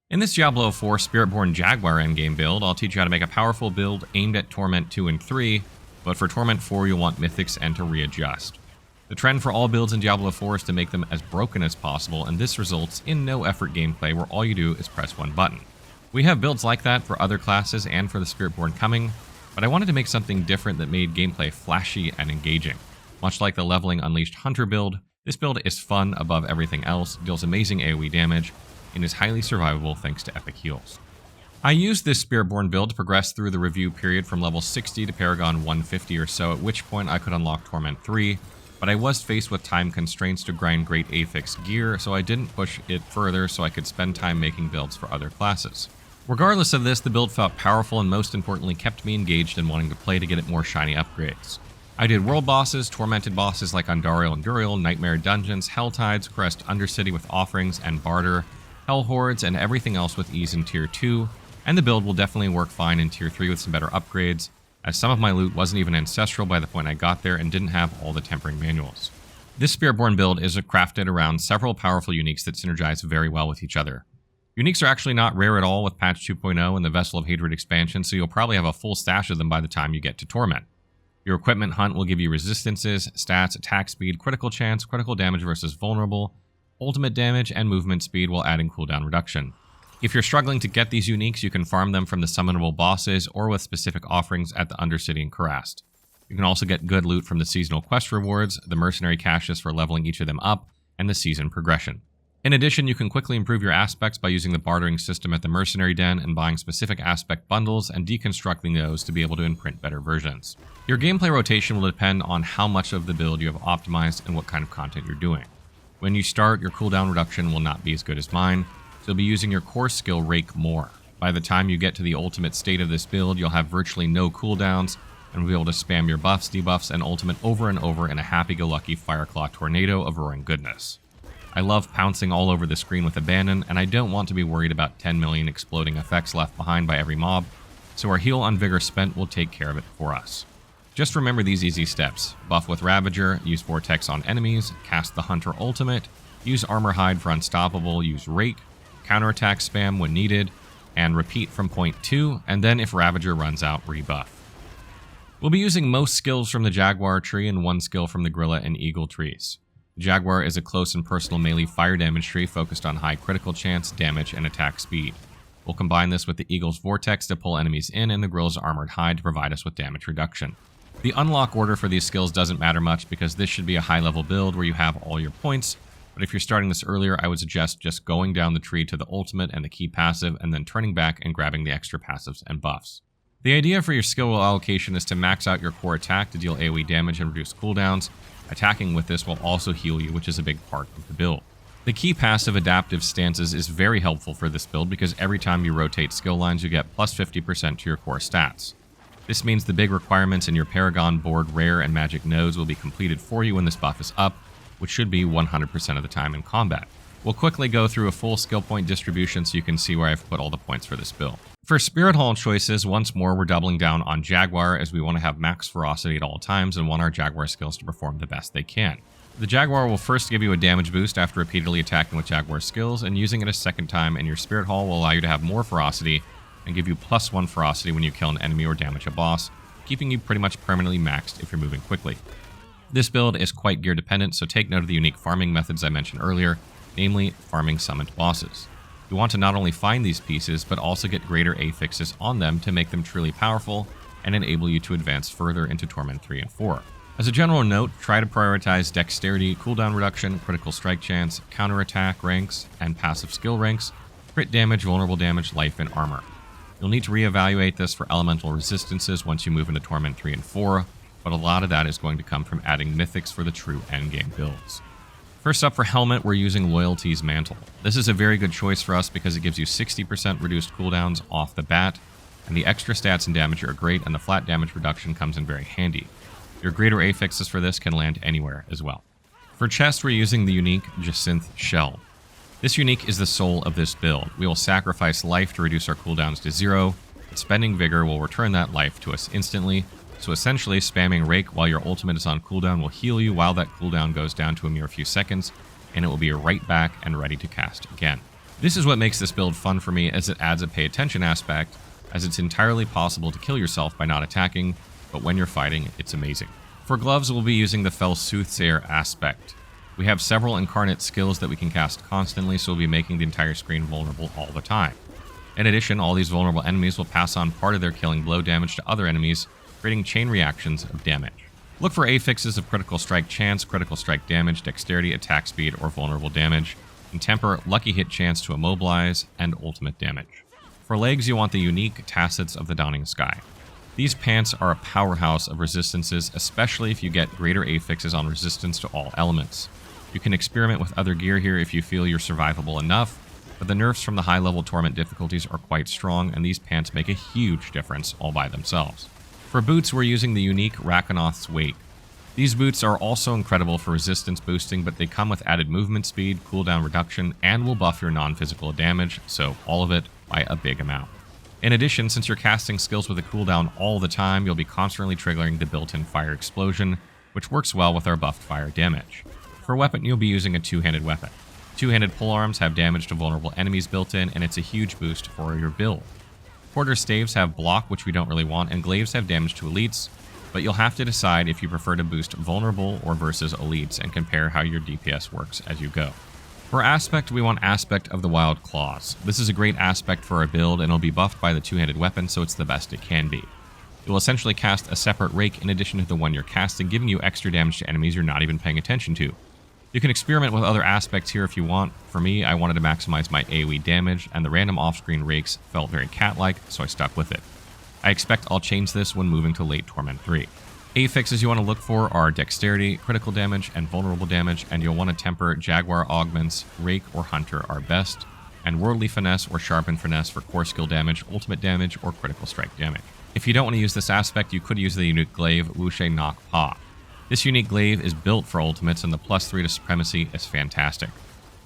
In this Diablo 4 Spiritborn Jaguar Endgame Build, I'll teach you how to make a powerful build aimed at Torment 2 and 3, but for Torment 4 you'll want mythics and to readjust. The trend for all builds in Diablo 4 is to make them as broken as possible, and this results in no effort gameplay where all you do is press one button. We have builds like that for other classes and for the Spiritborn coming, but I wanted to make something different that made gameplay flashy and engaging. Much like the Leveling Unleashed Hunter build, this build is fun above everything else, deals amazing AoE damage, and is highly survivable thanks to epic heals. I used this Spiritborn build to progress through the review period from level 60 to Paragon 150 or so, at which point I could unlock Torment 3, but I was faced with time constraints to grind great Affix gear, so I didn't push it further so I could spend time making builds for other classes. Regardless of this, the build felt powerful and most importantly kept me engaged in wanting to play to get it more shiny upgrades. I did world bosses, tormented bosses like Andariel and Duriel, Nightmare Dungeons, Hell Tides, Crest Undercity with offerings and barter, Hell Hordes, and everything else with ease in Tier 2, and the build will definitely work fine in Tier 3 with some better upgrades, as some of my loot wasn't even ancestral by the point I got there and didn't have all the tempering manuals. This Spiritborn build is crafted around several powerful uniques that synergize very well with each other. Uniques are actually not rare at all with patch 2.0 and the Vessel of Hatred expansion, so you'll probably have a full stash of them by the time you get to Torment. Your equipment hunt will give you resistances, stats, attack speed, critical chance, critical damage versus vulnerable, ultimate damage, and movement speed while adding cooldown reduction. If you're struggling to get these uniques, you can farm them from the summonable bosses or with specific offerings at the Undercity and Kurast. You can also get good loot from the seasonal quest rewards, the mercenary caches for leveling each of them up, and the season progression. In addition, you can quickly improve your aspects by using the bartering system at the Mercenary Den and buying specific aspect bundles and deconstructing those to be able to imprint better versions. Your gameplay rotation will depend on how much of the build you have optimized and what kind of content you're doing. When you start, your cooldown reduction will not be as good as mine, so you'll be using your core skill Rake more. By the time you get to the ultimate state of this build, you'll have virtually no cooldowns and will be able to spam your buffs, debuffs, and ultimate over and over in a happy-go-lucky Fireclaw tornado of roaring goodness. I love pouncing all over the screen with abandon, and I don't want to be worried about 10 million exploding effects left behind by every mob, so our heal on Vigor Spent will take care of it for us. Just remember these easy steps. Buff with Ravager, use Vortex on enemies, cast the Hunter ultimate, use Armor Hide for Unstoppable, use Rake, counterattack spam when needed, and repeat from point 2, and then if Ravager runs out, rebuff. We'll be using most skills from the Jaguar tree and one skill from the Gorilla and Eagle trees. The Jaguar is a close and personal melee fire damage tree focused on high critical chance, damage, and attack speed. We'll combine this with the Eagle's Vortex to pull enemies in and the Gorilla's Armored Hide to provide us with damage reduction. The unlock order for these skills doesn't matter much because this should be a high level build where you have all your points, but if you're starting this earlier, I would suggest just going down the tree to the ultimate and the key passive and then turning back and grabbing the extra passives and buffs. The idea for your skill allocation is to max out your core attack to deal AoE damage and reduce cooldowns. Attacking with this will also heal you, which is a big part of the build. The key passive Adaptive Stances is very helpful for this build because every time you rotate skill lines you get plus 50% to your core stats. This means the big requirements in your Paragon Board rare and magic nodes will be completed for you when this buff is up, which should be 100% of the time in combat. We'll quickly go through a full skill point distribution so you can see where I've put all the points for this build. For Spirit Hall choices, once more we're doubling down on Jaguar as we want to have max ferocity at all times and want our Jaguar skills to perform the best they can. The Jaguar will first give you a damage boost after repeatedly attacking with Jaguar skills, and using it a second time in your Spirit Hall will allow you to have more ferocity and give you +1 ferocity when you kill an enemy or damage a boss, keeping you pretty much permanently maxed if you're moving quickly. This build is quite gear dependent, so take note of the unique farming methods I mentioned earlier, namely farming summoned bosses. You want to not only find these pieces, but also get greater affixes on them to make them truly powerful and enable you to advance further into Torment 3 and 4. As a general note, try to prioritize dexterity, cooldown reduction, critical strike chance, counterattack ranks, and passive skill ranks, crit damage, vulnerable damage, life, and armor. You'll need to reevaluate this for elemental resistances once you move into Torment 3 and 4, but a lot of that is going to come from adding mythics for the true endgame builds. First up for Helmet, we're using Loyalty's Mantle. This is a very good choice for us because it gives you 60% reduced cooldowns off the bat, and the extra stats and damage are great, and the flat damage reduction comes in very handy. Your greater affixes for this can land anywhere as well. For Chest, we're using the unique Jacinth Shell. This unique is the soul of this build. We will sacrifice life to reduce our cooldowns to 0, but spending Vigor will return that life to us instantly, so essentially spamming Rake while your ultimate is on cooldown will heal you while that cooldown goes down to a mere few seconds, and it will be right back and ready to cast again. This is what makes this build fun for me, as it adds a pay attention aspect, as it's entirely possible to kill yourself by not attacking, but when you're fighting, it's amazing. For gloves, we'll be using the Fell Soothsayer aspect. We have several incarnate skills that we can cast constantly, so we'll be making the entire screen vulnerable all the time. In addition, all these vulnerable enemies will pass on part of their killing blow damage to other enemies, creating chain reactions of damage. Look for affixes of critical strike chance, critical strike damage, dexterity, attack speed, or vulnerable damage, and temper lucky hit chance to immobilize, and ultimate damage. For legs, you want the unique Tacets of the Dawning Sky. These pants are a powerhouse of resistances, especially if you get greater affixes on resistance to all elements. You can experiment with other gear here if you feel you're survivable enough, but the nerfs from the high-level Torment difficulties are quite strong, and these pants make a huge difference all by themselves. For boots, we're using the unique Rakonoth's Wake. These boots are also incredible for resistance boosting, but they come with added movement speed, cooldown reduction, and will buff your non-physical damage, so all of it by a big amount. In addition, since you're casting skills with a cooldown all the time, you'll be constantly triggering the built-in Fire Explosion, which works well with our buffed fire damage. For weapon, you'll be using a two-handed weapon. Two-handed polearms have damage to vulnerable enemies built in, and it's a huge boost for your build. Quarter staves have block, which we don't really want, and glaives have damage to elites, but you'll have to decide if you prefer to boost vulnerable or versus elites and compare how your DPS works as you go. For aspect, we want Aspect of the Wild Claws. This is a great aspect for our build, and it'll be buffed by the two-handed weapon, so it's the best it can be. It will essentially cast a separate rake in addition to the one you're casting, giving you extra damage to enemies you're not even paying attention to. You can experiment with other aspects here if you want. For me, I wanted to maximize my AoE damage, and the random off-screen rakes felt very cat-like, so I stuck with it. I expect I'll change this when moving to late Torment 3. Affixes you want to look for are Dexterity, Critical Damage, and Vulnerable Damage, and you'll want to temper Jaguar Augments, Rake, or Hunter are best, and Worldly Finesse or Sharpened Finesse for core skill damage, ultimate damage, or critical strike damage. If you don't want to use this aspect, you could use the unique glaive Wuxie Nok Pa. This unique glaive is built for ultimates, and the +3 to supremacy is fantastic.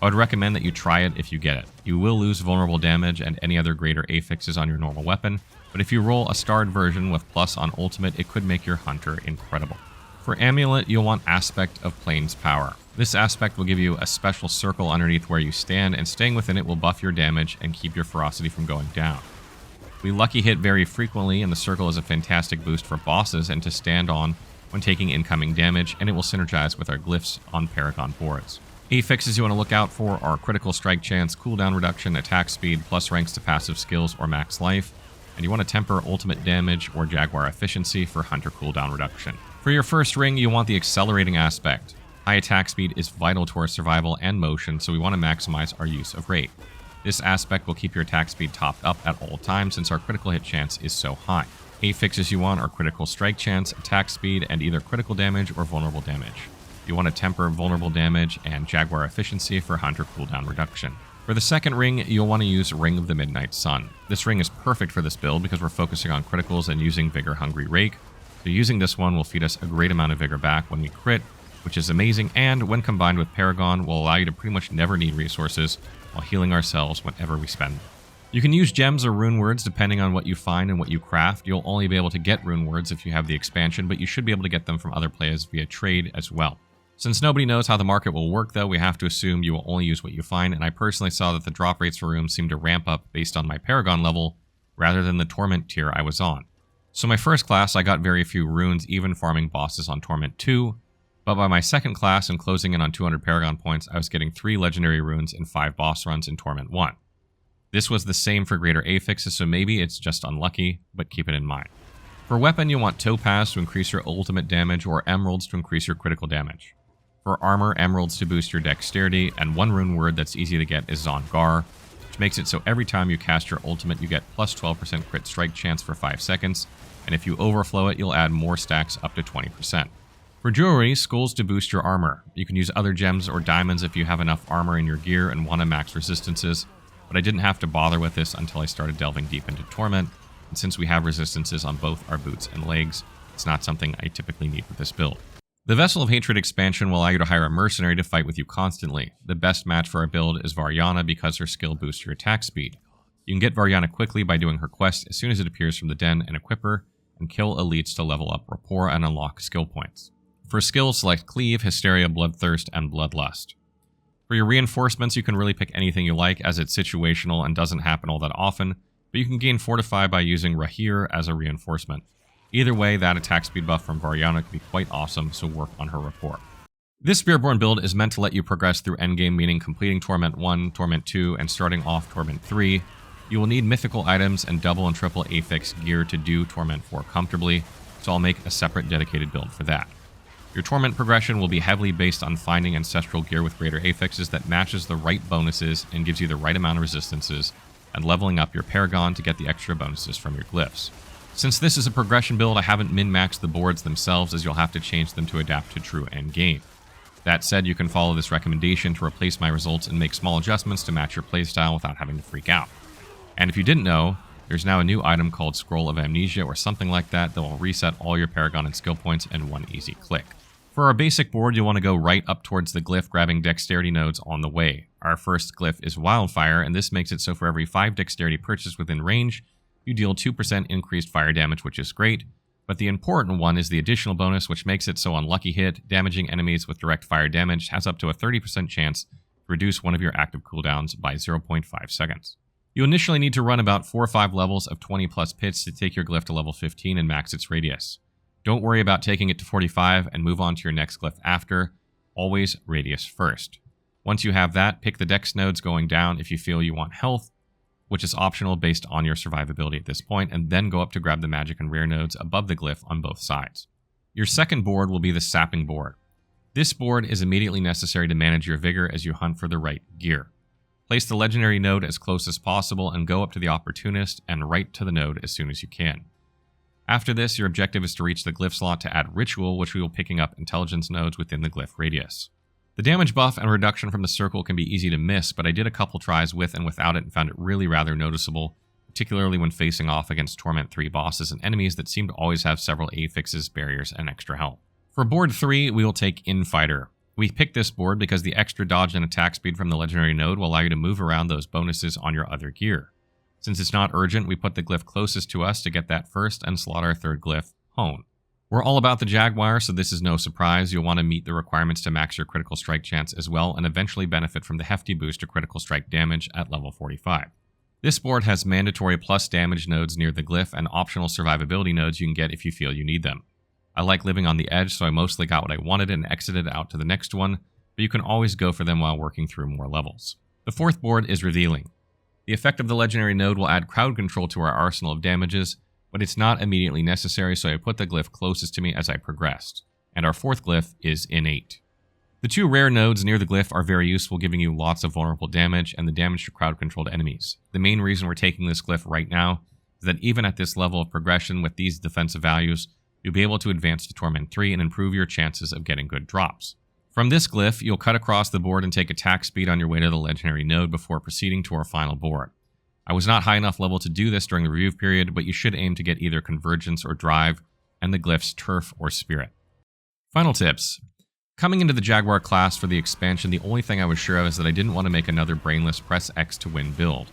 I would recommend that you try it if you get it. You will lose vulnerable damage and any other greater affixes on your normal weapon, but if you roll a starred version with plus on ultimate, it could make your hunter incredible. For amulet, you'll want Aspect of Plains Power. This aspect will give you a special circle underneath where you stand, and staying within it will buff your damage and keep your ferocity from going down. We lucky hit very frequently, and the circle is a fantastic boost for bosses and to stand on when taking incoming damage, and it will synergize with our glyphs on Paragon Boards. Affixes you want to look out for are critical strike chance, cooldown reduction, attack speed, plus ranks to passive skills or max life, and you want to temper ultimate damage or Jaguar efficiency for hunter cooldown reduction. For your first ring, you want the accelerating aspect. High attack speed is vital to our survival and motion, so we want to maximize our use of rate. This aspect will keep your attack speed topped up at all times since our critical hit chance is so high. Affixes you want are critical strike chance, attack speed, and either critical damage or vulnerable damage. You want to temper vulnerable damage and Jaguar efficiency for hunter cooldown reduction. For the second ring, you'll want to use Ring of the Midnight Sun. This ring is perfect for this build because we're focusing on criticals and using Vigor Hungry Rake, so using this one will feed us a great amount of vigor back when we crit, which is amazing, and when combined with Paragon will allow you to pretty much never need resources while healing ourselves whenever we spend them. You can use gems or Runewords depending on what you find and what you craft. You'll only be able to get Runewords if you have the expansion, but you should be able to get them from other players via trade as well. Since nobody knows how the market will work though, we have to assume you will only use what you find, and I personally saw that the drop rates for runes seemed to ramp up based on my Paragon level rather than the Torment tier I was on. So my first class I got very few runes, even farming bosses on Torment 2, but by my second class and closing in on 200 Paragon points, I was getting 3 legendary runes in 5 boss runs in Torment 1. This was the same for greater affixes, so maybe it's just unlucky, but keep it in mind. For weapon, you want Topaz to increase your ultimate damage or Emeralds to increase your critical damage. For armor, Emeralds to boost your dexterity, and one rune word that's easy to get is Zongar, which makes it so every time you cast your ultimate, you get plus 12% crit strike chance for 5 seconds, and if you overflow it, you'll add more stacks up to 20%. For jewelry, skulls to boost your armor. You can use other gems or diamonds if you have enough armor in your gear and want to max resistances, but I didn't have to bother with this until I started delving deep into Torment, and since we have resistances on both our boots and legs, it's not something I typically need with this build. The Vessel of Hatred expansion will allow you to hire a mercenary to fight with you constantly. The best match for our build is Varyana because her skill boosts your attack speed. You can get Varyana quickly by doing her quest as soon as it appears from the den and equip her, and kill elites to level up rapport and unlock skill points. For skills, select Cleave, Hysteria, Bloodthirst, and Bloodlust. For your reinforcements, you can really pick anything you like as it's situational and doesn't happen all that often, but you can gain Fortify by using Rahir as a reinforcement. Either way, that attack speed buff from Variana can be quite awesome, so work on her rapport. This Spiritborn build is meant to let you progress through endgame, meaning completing Torment 1, Torment 2, and starting off Torment 3. You will need mythical items and double and triple affix gear to do Torment 4 comfortably, so I'll make a separate dedicated build for that. Your Torment progression will be heavily based on finding ancestral gear with greater affixes that matches the right bonuses and gives you the right amount of resistances, and leveling up your Paragon to get the extra bonuses from your glyphs. Since this is a progression build, I haven't min-maxed the boards themselves, as you'll have to change them to adapt to true endgame. That said, you can follow this recommendation to replace my results and make small adjustments to match your playstyle without having to freak out. And if you didn't know, there's now a new item called Scroll of Amnesia or something like that will reset all your Paragon and skill points in one easy click. For our basic board, you'll want to go right up towards the glyph, grabbing dexterity nodes on the way. Our first glyph is Wildfire, and this makes it so for every 5 dexterity purchased within range, you deal 2% increased fire damage, which is great, but the important one is the additional bonus, which makes it so on lucky hit, damaging enemies with direct fire damage has up to a 30% chance to reduce one of your active cooldowns by 0.5 seconds. You initially need to run about 4 or 5 levels of 20 plus pits to take your glyph to level 15 and max its radius. Don't worry about taking it to 45 and move on to your next glyph after. Always radius first. Once you have that, pick the dex nodes going down if you feel you want health, which is optional based on your survivability at this point, and then go up to grab the magic and rare nodes above the glyph on both sides. Your second board will be the Sapping board. This board is immediately necessary to manage your vigor as you hunt for the right gear. Place the legendary node as close as possible and go up to the opportunist and right to the node as soon as you can. After this, your objective is to reach the glyph slot to add Ritual, which we will picking up intelligence nodes within the glyph radius. The damage buff and reduction from the circle can be easy to miss, but I did a couple tries with and without it and found it really rather noticeable, particularly when facing off against Torment 3 bosses and enemies that seem to always have several affixes, barriers, and extra health. For board 3, we will take Infighter. We picked this board because the extra dodge and attack speed from the legendary node will allow you to move around those bonuses on your other gear. Since it's not urgent, we put the glyph closest to us to get that first and slot our third glyph, Hone. We're all about the Jaguar, so this is no surprise. You'll want to meet the requirements to max your critical strike chance as well, and eventually benefit from the hefty boost to critical strike damage at level 45. This board has mandatory plus damage nodes near the glyph and optional survivability nodes you can get if you feel you need them. I like living on the edge, so I mostly got what I wanted and exited out to the next one, but you can always go for them while working through more levels. The fourth board is Revealing. The effect of the legendary node will add crowd control to our arsenal of damages, but it's not immediately necessary, so I put the glyph closest to me as I progressed, and our fourth glyph is Innate. The 2 rare nodes near the glyph are very useful, giving you lots of vulnerable damage and the damage to crowd-controlled enemies. The main reason we're taking this glyph right now is that even at this level of progression with these defensive values, you'll be able to advance to Torment 3 and improve your chances of getting good drops. From this glyph, you'll cut across the board and take attack speed on your way to the legendary node before proceeding to our final board. I was not high enough level to do this during the review period, but you should aim to get either Convergence or Drive, and the glyphs Turf or Spirit. Final tips. Coming into the Jaguar class for the expansion, the only thing I was sure of is that I didn't want to make another brainless press X to win build.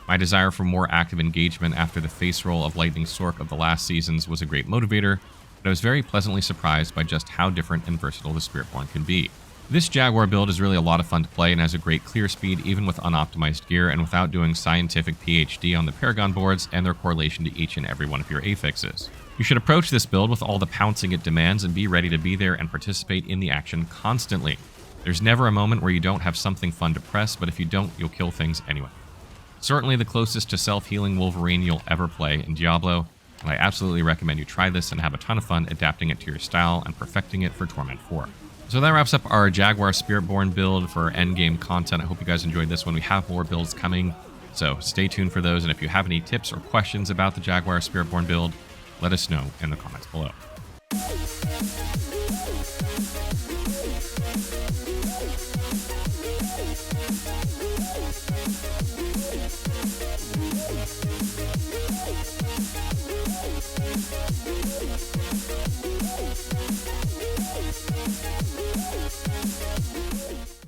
My desire for more active engagement after the face roll of Lightning Sork of the last seasons was a great motivator, but I was very pleasantly surprised by just how different and versatile the Spiritborn can be. This Jaguar build is really a lot of fun to play and has a great clear speed even with unoptimized gear and without doing scientific PhD on the Paragon Boards and their correlation to each and every one of your affixes. You should approach this build with all the pouncing it demands and be ready to be there and participate in the action constantly. There's never a moment where you don't have something fun to press, but if you don't, you'll kill things anyway. Certainly the closest to self-healing Wolverine you'll ever play in Diablo, and I absolutely recommend you try this and have a ton of fun adapting it to your style and perfecting it for Torment 4. So that wraps up our Jaguar Spiritborn build for endgame content. I hope you guys enjoyed this one. We have more builds coming, so stay tuned for those. And if you have any tips or questions about the Jaguar Spiritborn build, let us know in the comments below.